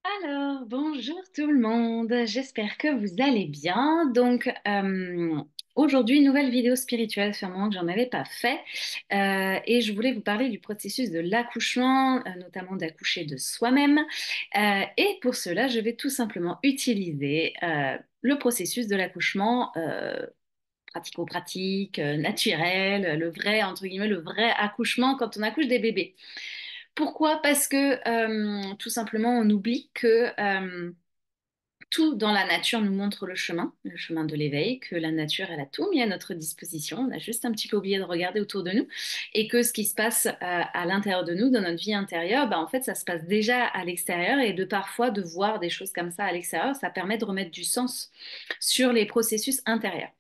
Alors, bonjour tout le monde, j'espère que vous allez bien. Aujourd'hui, nouvelle vidéo spirituelle, c'est un moment que j'en avais pas fait. Et je voulais vous parler du processus de l'accouchement, notamment d'accoucher de soi-même. Et pour cela, je vais tout simplement utiliser le processus de l'accouchement pratico-pratique, naturel, le vrai, entre guillemets, le vrai accouchement quand on accouche des bébés. Pourquoi? Parce que tout simplement, on oublie que tout dans la nature nous montre le chemin de l'éveil, que la nature, elle a tout mis à notre disposition. On a juste un petit peu oublié de regarder autour de nous et que ce qui se passe à l'intérieur de nous, dans notre vie intérieure, bah, en fait, ça se passe déjà à l'extérieur et de parfois de voir des choses comme ça à l'extérieur, ça permet de remettre du sens sur les processus intérieurs.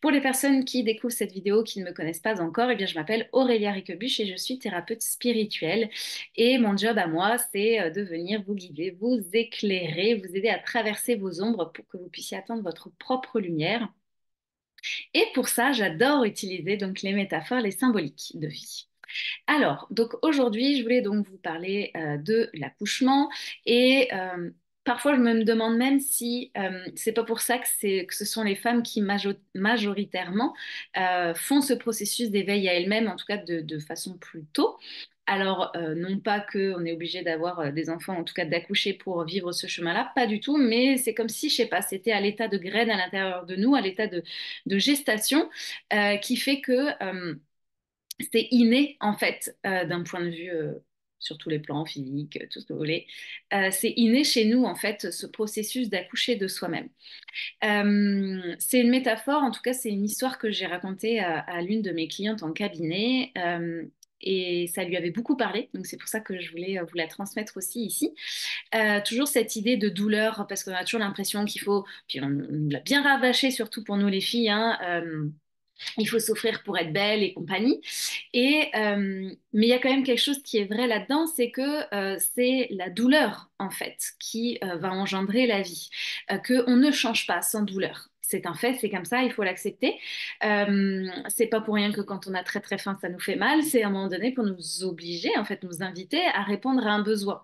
Pour les personnes qui découvrent cette vidéo, qui ne me connaissent pas encore, eh bien, je m'appelle Aurélia Riquebuche et je suis thérapeute spirituelle. Et mon job à moi, c'est de venir vous guider, vous éclairer, vous aider à traverser vos ombres pour que vous puissiez atteindre votre propre lumière. Et pour ça, j'adore utiliser donc les métaphores, les symboliques de vie. Alors, donc aujourd'hui, je voulais donc vous parler de l'accouchement et parfois je me demande même si c'est pas pour ça que ce sont les femmes qui majoritairement font ce processus d'éveil à elles-mêmes, en tout cas de façon plus tôt. Alors, non pas qu'on est obligé d'avoir des enfants, en tout cas d'accoucher pour vivre ce chemin-là, pas du tout, mais c'est comme si, je sais pas, c'était à l'état de graine à l'intérieur de nous, à l'état de gestation, qui fait que c'est inné en fait d'un point de vue sur tous les plans physiques, tout ce que vous voulez. C'est inné chez nous en fait ce processus d'accoucher de soi-même. C'est une métaphore, en tout cas c'est une histoire que j'ai racontée à l'une de mes clientes en cabinet. Et ça lui avait beaucoup parlé, donc c'est pour ça que je voulais vous la transmettre aussi ici. Toujours cette idée de douleur, parce qu'on a toujours l'impression qu'il faut, puis on l'a bien rabâché surtout pour nous les filles, hein, il faut souffrir pour être belle et compagnie. Mais il y a quand même quelque chose qui est vrai là-dedans, c'est que c'est la douleur, en fait, qui va engendrer la vie. Qu'on ne change pas sans douleur. C'est un fait, c'est comme ça, il faut l'accepter. C'est pas pour rien que quand on a très très faim, ça nous fait mal. C'est à un moment donné pour nous obliger, en fait, nous inviter à répondre à un besoin.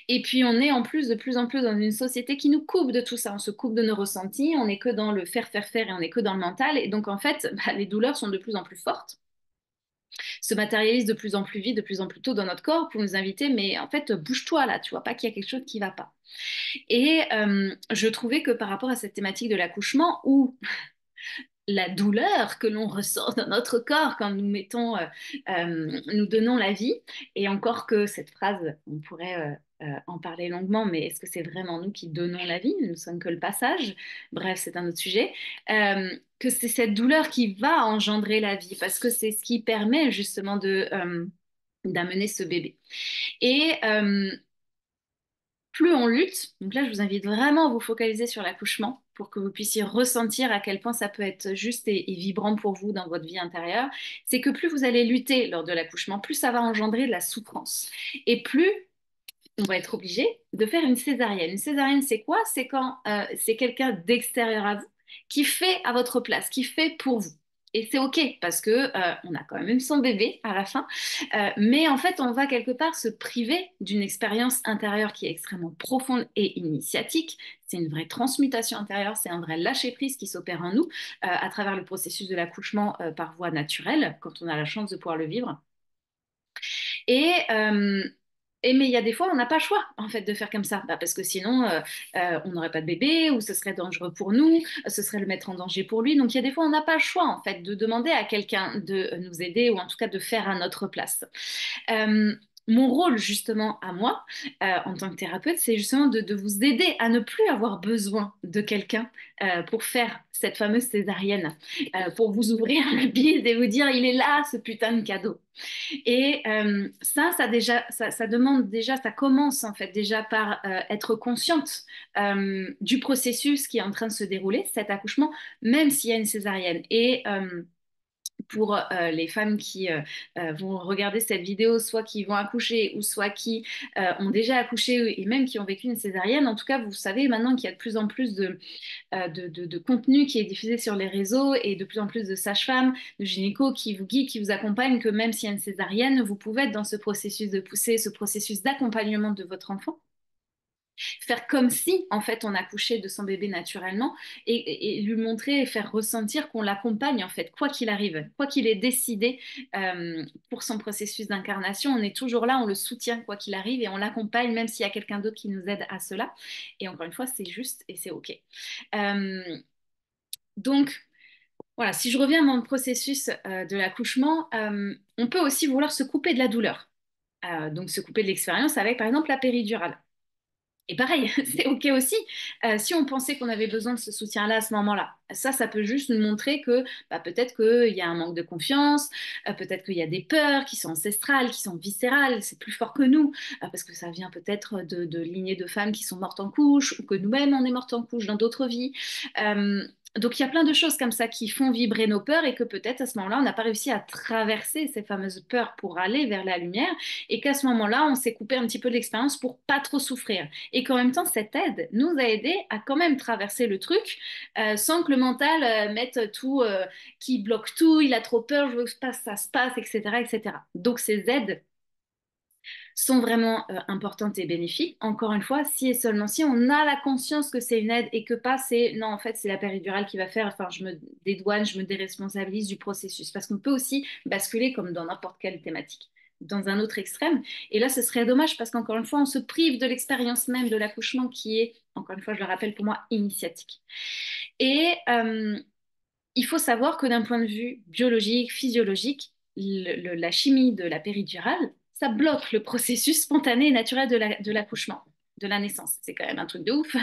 Et puis on est en plus de plus en plus dans une société qui nous coupe de tout ça. On se coupe de nos ressentis, on n'est que dans le faire, faire, faire et on n'est que dans le mental. Et donc en fait, bah, les douleurs sont de plus en plus fortes, se matérialisent de plus en plus vite, de plus en plus tôt dans notre corps pour nous inviter, mais en fait, bouge-toi là, tu vois pas qu'il y a quelque chose qui va pas. Et je trouvais que par rapport à cette thématique de l'accouchement, où la douleur que l'on ressent dans notre corps quand nous mettons, nous donnons la vie. Et encore que cette phrase, on pourrait en parler longuement, mais est-ce que c'est vraiment nous qui donnons la vie? Nous ne sommes que le passage. Bref, c'est un autre sujet. Que c'est cette douleur qui va engendrer la vie, parce que c'est ce qui permet justement d'amener ce bébé. Et plus on lutte, donc là je vous invite vraiment à vous focaliser sur l'accouchement pour que vous puissiez ressentir à quel point ça peut être juste et vibrant pour vous dans votre vie intérieure, c'est que plus vous allez lutter lors de l'accouchement, plus ça va engendrer de la souffrance. Et plus on va être obligé de faire une césarienne. Une césarienne, c'est quoi? C'est quand c'est quelqu'un d'extérieur à vous qui fait à votre place, qui fait pour vous. Et c'est OK parce que on a quand même son bébé à la fin. Mais en fait, on va quelque part se priver d'une expérience intérieure qui est extrêmement profonde et initiatique. C'est une vraie transmutation intérieure, c'est un vrai lâcher-prise qui s'opère en nous à travers le processus de l'accouchement par voie naturelle, quand on a la chance de pouvoir le vivre. Et, euh, mais il y a des fois, on n'a pas le choix en fait de faire comme ça, bah, parce que sinon, on n'aurait pas de bébé ou ce serait dangereux pour nous, ce serait le mettre en danger pour lui. Donc il y a des fois, on n'a pas le choix en fait de demander à quelqu'un de nous aider ou en tout cas de faire à notre place. Euh, Mon rôle justement à moi, en tant que thérapeute, c'est justement de vous aider à ne plus avoir besoin de quelqu'un pour faire cette fameuse césarienne, pour vous ouvrir la bise et vous dire, il est là, ce putain de cadeau. Et ça demande déjà, ça commence en fait déjà par être consciente du processus qui est en train de se dérouler, cet accouchement, même s'il y a une césarienne. Et pour les femmes qui vont regarder cette vidéo, soit qui vont accoucher ou soit qui ont déjà accouché et même qui ont vécu une césarienne, en tout cas, vous savez maintenant qu'il y a de plus en plus de contenu qui est diffusé sur les réseaux et de plus en plus de sages-femmes, de gynécos qui vous guident, qui vous accompagnent, que même s'il y a une césarienne, vous pouvez être dans ce processus de poussée, ce processus d'accompagnement de votre enfant. Faire comme si, en fait, on accouchait de son bébé naturellement et lui montrer et faire ressentir qu'on l'accompagne, en fait, quoi qu'il arrive, quoi qu'il ait décidé pour son processus d'incarnation, on est toujours là, on le soutient quoi qu'il arrive et on l'accompagne, même s'il y a quelqu'un d'autre qui nous aide à cela. Et encore une fois, c'est juste et c'est OK. Euh, donc, voilà, si je reviens à mon processus de l'accouchement, on peut aussi vouloir se couper de la douleur. Donc, se couper de l'expérience avec, par exemple, la péridurale. Et pareil, c'est OK aussi. Si on pensait qu'on avait besoin de ce soutien-là à ce moment-là, ça peut juste nous montrer que bah, peut-être qu'il y a un manque de confiance, peut-être qu'il y a des peurs qui sont ancestrales, qui sont viscérales, c'est plus fort que nous, parce que ça vient peut-être de lignées de femmes qui sont mortes en couche, ou que nous-mêmes on est mortes en couche dans d'autres vies. Euh, donc il y a plein de choses comme ça qui font vibrer nos peurs et que peut-être à ce moment-là, on n'a pas réussi à traverser ces fameuses peurs pour aller vers la lumière et qu'à ce moment-là, on s'est coupé un petit peu de l'expérience pour pas trop souffrir et qu'en même temps, cette aide nous a aidé à quand même traverser le truc sans que le mental mette tout, qui bloque tout, il a trop peur, je veux que ça se passe, etc., etc. Donc ces aides sont vraiment importantes et bénéfiques. Encore une fois, si et seulement si on a la conscience que c'est une aide et que pas c'est non, en fait, c'est la péridurale qui va faire, enfin, je me dédouane, je me déresponsabilise du processus. Parce qu'on peut aussi basculer comme dans n'importe quelle thématique dans un autre extrême. Et là, ce serait dommage parce qu'encore une fois, on se prive de l'expérience même de l'accouchement qui est, encore une fois, je le rappelle pour moi, initiatique. Et il faut savoir que d'un point de vue biologique, physiologique, la chimie de la péridurale, ça bloque le processus spontané et naturel de l'accouchement, de la naissance. C'est quand même un truc de ouf.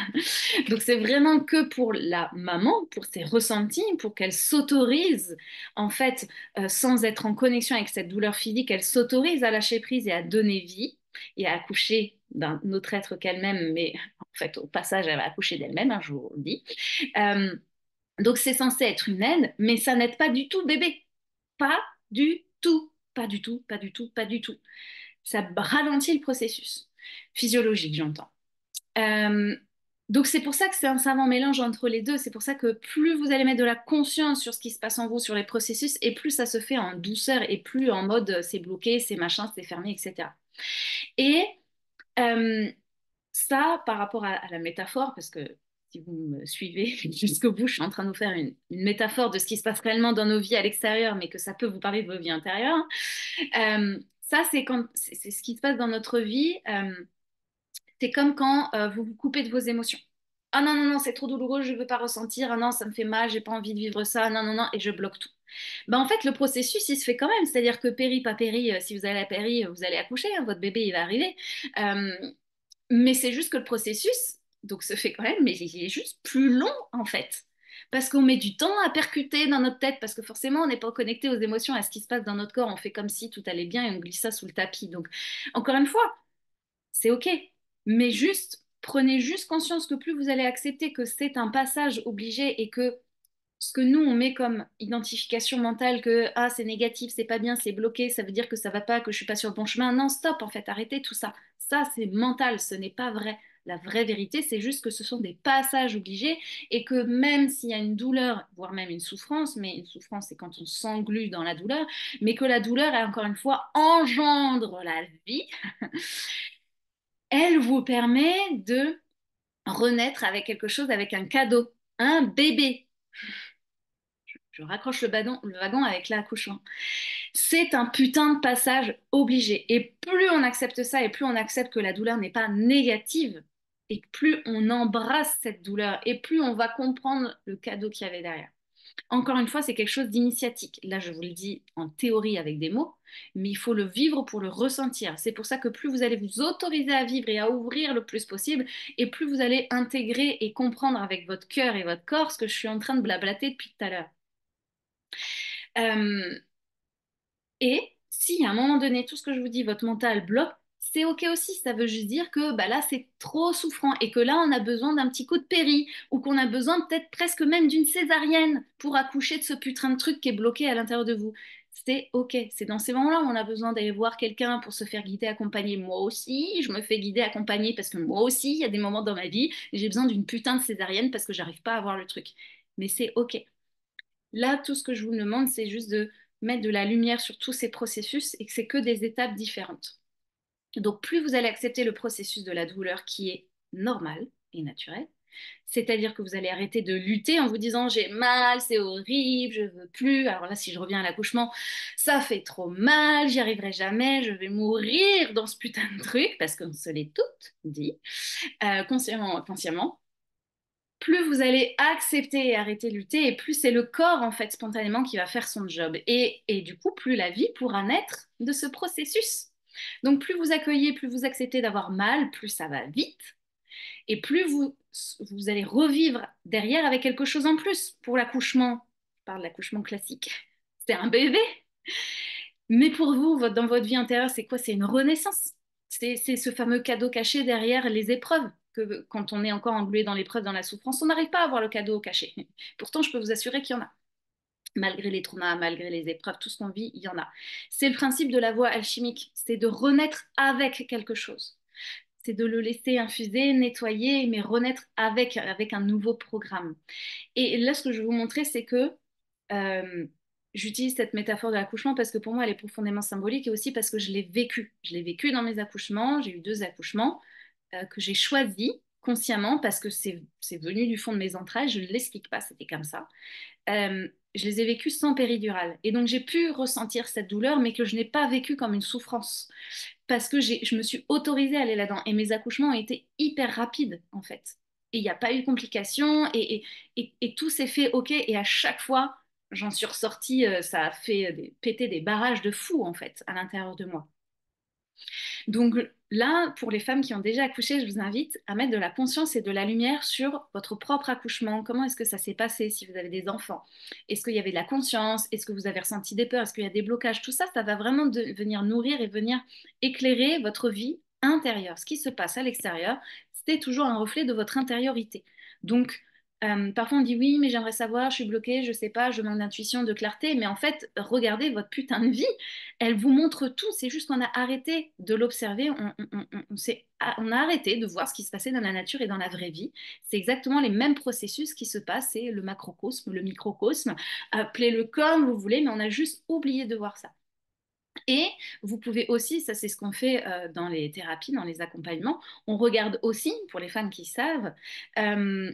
Donc c'est vraiment que pour la maman, pour ses ressentis, pour qu'elle s'autorise, en fait, sans être en connexion avec cette douleur physique, elle s'autorise à lâcher prise et à donner vie et à accoucher d'un autre être qu'elle-même, mais en fait, au passage, elle va accoucher d'elle-même, hein, je vous le dis. Euh, donc c'est censé être une aide, mais ça n'aide pas du tout bébé. Pas du tout. Pas du tout, pas du tout, pas du tout. Ça ralentit le processus physiologique, j'entends. Euh, donc c'est pour ça que c'est un savant mélange entre les deux. C'est pour ça que plus vous allez mettre de la conscience sur ce qui se passe en vous, sur les processus, et plus ça se fait en douceur et plus en mode c'est bloqué, c'est machin, c'est fermé, etc. Et euh, ça, par rapport à la métaphore, parce que si vous me suivez jusqu'au bout, je suis en train de vous faire une métaphore de ce qui se passe réellement dans nos vies à l'extérieur, mais que ça peut vous parler de vos vies intérieures. Ça, c'est ce qui se passe dans notre vie. C'est comme quand vous vous coupez de vos émotions. Ah non, non, non, c'est trop douloureux, je ne veux pas ressentir. Ah non, ça me fait mal, j'ai pas envie de vivre ça. Non, non, non, et je bloque tout. Ben, en fait, le processus, il se fait quand même. C'est-à-dire que péri, pas péri, si vous allez à la péri, vous allez accoucher, hein, votre bébé, il va arriver. Euh, mais c'est juste que le processus, donc se fait quand même, mais il est juste plus long en fait. Parce qu'on met du temps à percuter dans notre tête, parce que forcément on n'est pas connecté aux émotions, à ce qui se passe dans notre corps. On fait comme si tout allait bien et on glisse ça sous le tapis. Donc, encore une fois, c'est OK. Mais juste, prenez juste conscience que plus vous allez accepter que c'est un passage obligé et que ce que nous on met comme identification mentale que ah c'est négatif, c'est pas bien, c'est bloqué, ça veut dire que ça va pas, que je suis pas sur le bon chemin. Non, stop en fait, arrêtez tout ça. Ça c'est mental, ce n'est pas vrai. La vraie vérité, c'est juste que ce sont des passages obligés et que même s'il y a une douleur, voire même une souffrance, mais une souffrance c'est quand on s'englue dans la douleur, mais que la douleur, elle, encore une fois, engendre la vie, elle vous permet de renaître avec quelque chose, avec un cadeau, un bébé. Je raccroche le wagon avec l'accouchement. C'est un putain de passage obligé. Et plus on accepte ça et plus on accepte que la douleur n'est pas négative, et plus on embrasse cette douleur et plus on va comprendre le cadeau qu'il y avait derrière. Encore une fois, c'est quelque chose d'initiatique. Là, je vous le dis en théorie avec des mots, mais il faut le vivre pour le ressentir. C'est pour ça que plus vous allez vous autoriser à vivre et à ouvrir le plus possible, et plus vous allez intégrer et comprendre avec votre cœur et votre corps ce que je suis en train de blablater depuis tout à l'heure. Euh, Et si à un moment donné, tout ce que je vous dis, votre mental bloque, c'est OK aussi. Ça veut juste dire que bah, là, c'est trop souffrant et que là, on a besoin d'un petit coup de péri ou qu'on a besoin peut-être presque même d'une césarienne pour accoucher de ce putain de truc qui est bloqué à l'intérieur de vous. C'est OK. C'est dans ces moments-là où on a besoin d'aller voir quelqu'un pour se faire guider, accompagner. Moi aussi, je me fais guider, accompagner parce que moi aussi, il y a des moments dans ma vie, j'ai besoin d'une putain de césarienne parce que j'arrive pas à voir le truc. Mais c'est OK. Là, tout ce que je vous demande, c'est juste de mettre de la lumière sur tous ces processus et que c'est que des étapes différentes. Donc, plus vous allez accepter le processus de la douleur qui est normal et naturel. C'est-à-dire que vous allez arrêter de lutter en vous disant j'ai mal, c'est horrible, je veux plus. Alors là, si je reviens à l'accouchement, ça fait trop mal, j'y arriverai jamais, je vais mourir dans ce putain de truc parce qu'on se l'est toutes dit, consciemment ou inconsciemment. Plus vous allez accepter et arrêter de lutter, et plus c'est le corps en fait spontanément qui va faire son job. Et du coup, plus la vie pourra naître de ce processus. Donc plus vous accueillez, plus vous acceptez d'avoir mal, plus ça va vite et plus vous allez revivre derrière avec quelque chose en plus. Pour l'accouchement, je parle de l'accouchement classique, c'est un bébé. Mais pour vous, dans votre vie intérieure, c'est quoi? C'est une renaissance. C'est ce fameux cadeau caché derrière les épreuves. Que quand on est encore englué dans l'épreuve, dans la souffrance, on n'arrive pas à voir le cadeau caché. Pourtant, je peux vous assurer qu'il y en a. Malgré les traumas, malgré les épreuves, tout ce qu'on vit, il y en a. C'est le principe de la voie alchimique, c'est de renaître avec quelque chose. C'est de le laisser infuser, nettoyer, mais renaître avec un nouveau programme. Et là, ce que je vais vous montrer, c'est que euh, j'utilise cette métaphore de l'accouchement parce que pour moi, elle est profondément symbolique et aussi parce que je l'ai vécu. Je l'ai vécu dans mes accouchements. J'ai eu 2 accouchements que j'ai choisis consciemment parce que c'est venu du fond de mes entrailles. Je ne l'explique pas, c'était comme ça. Je les ai vécus sans péridurale. Et donc, j'ai pu ressentir cette douleur, mais que je n'ai pas vécu comme une souffrance parce que je me suis autorisée à aller là-dedans. Et mes accouchements ont été hyper rapides, en fait. Et il n'y a pas eu de complications et tout s'est fait OK. Et à chaque fois, j'en suis ressortie, ça a fait péter des barrages de fou, en fait, à l'intérieur de moi. Donc là, pour les femmes qui ont déjà accouché, je vous invite à mettre de la conscience et de la lumière sur votre propre accouchement. Comment est-ce que ça s'est passé si vous avez des enfants? Est-ce qu'il y avait de la conscience? Est-ce que vous avez ressenti des peurs? Est-ce qu'il y a des blocages? Tout ça, ça va vraiment venir nourrir et venir éclairer votre vie intérieure. Ce qui se passe à l'extérieur, c'est toujours un reflet de votre intériorité. Donc, parfois on dit oui, mais j'aimerais savoir, je suis bloquée, je sais pas, je manque d'intuition, de clarté, mais en fait, regardez votre putain de vie, elle vous montre tout, c'est juste qu'on a arrêté de l'observer, on a arrêté de voir ce qui se passait dans la nature et dans la vraie vie. C'est exactement les mêmes processus qui se passent, c'est le macrocosme, le microcosme, appelez-le comme vous voulez, mais on a juste oublié de voir ça. Et vous pouvez aussi, ça c'est ce qu'on fait dans les thérapies, dans les accompagnements, on regarde aussi, pour les femmes qui savent, euh,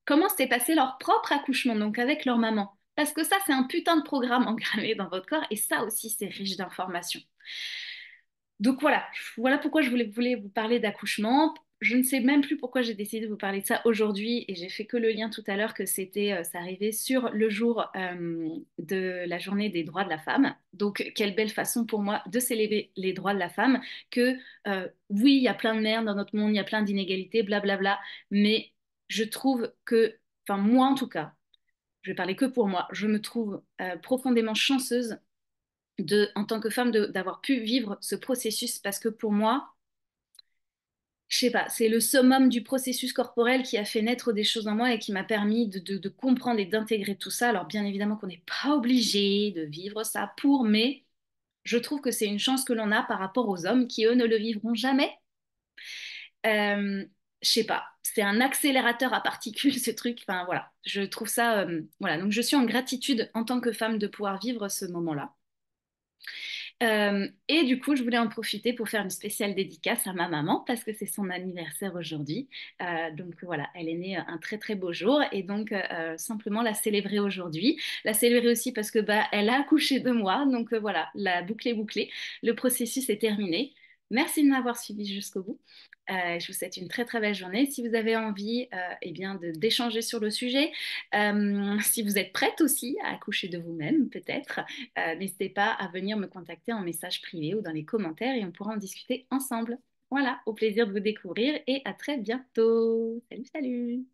comment s'est passé leur propre accouchement, donc avec leur maman. Parce que ça, c'est un putain de programme engrammé dans votre corps et ça aussi, c'est riche d'informations. Donc voilà pourquoi je voulais vous parler d'accouchement. Je ne sais même plus pourquoi j'ai décidé de vous parler de ça aujourd'hui et j'ai fait que le lien tout à l'heure que ça arrivait sur le jour de la journée des droits de la femme. Donc quelle belle façon pour moi de célébrer les droits de la femme que oui, il y a plein de merde dans notre monde, il y a plein d'inégalités, blablabla, mais je trouve que, enfin moi en tout cas, je vais parler que pour moi, je me trouve profondément chanceuse en tant que femme, d'avoir pu vivre ce processus parce que pour moi, je sais pas, c'est le summum du processus corporel qui a fait naître des choses en moi et qui m'a permis de comprendre et d'intégrer tout ça. Alors bien évidemment qu'on n'est pas obligé de vivre ça mais je trouve que c'est une chance que l'on a par rapport aux hommes qui, eux, ne le vivront jamais. Je sais pas, c'est un accélérateur à particules, ce truc. Enfin voilà, je trouve ça, voilà. Donc je suis en gratitude en tant que femme de pouvoir vivre ce moment-là. Et du coup, je voulais en profiter pour faire une spéciale dédicace à ma maman parce que c'est son anniversaire aujourd'hui. Donc voilà, elle est née un très très beau jour et donc simplement la célébrer aujourd'hui. La célébrer aussi parce que bah, elle a accouché de moi. Donc voilà, la boucle est bouclée. Le processus est terminé. Merci de m'avoir suivi jusqu'au bout. Je vous souhaite une très très belle journée. Si vous avez envie eh bien d'échanger sur le sujet, si vous êtes prête aussi à accoucher de vous-même, peut-être, n'hésitez pas à venir me contacter en message privé ou dans les commentaires et on pourra en discuter ensemble. Voilà, au plaisir de vous découvrir et à très bientôt. Salut, salut!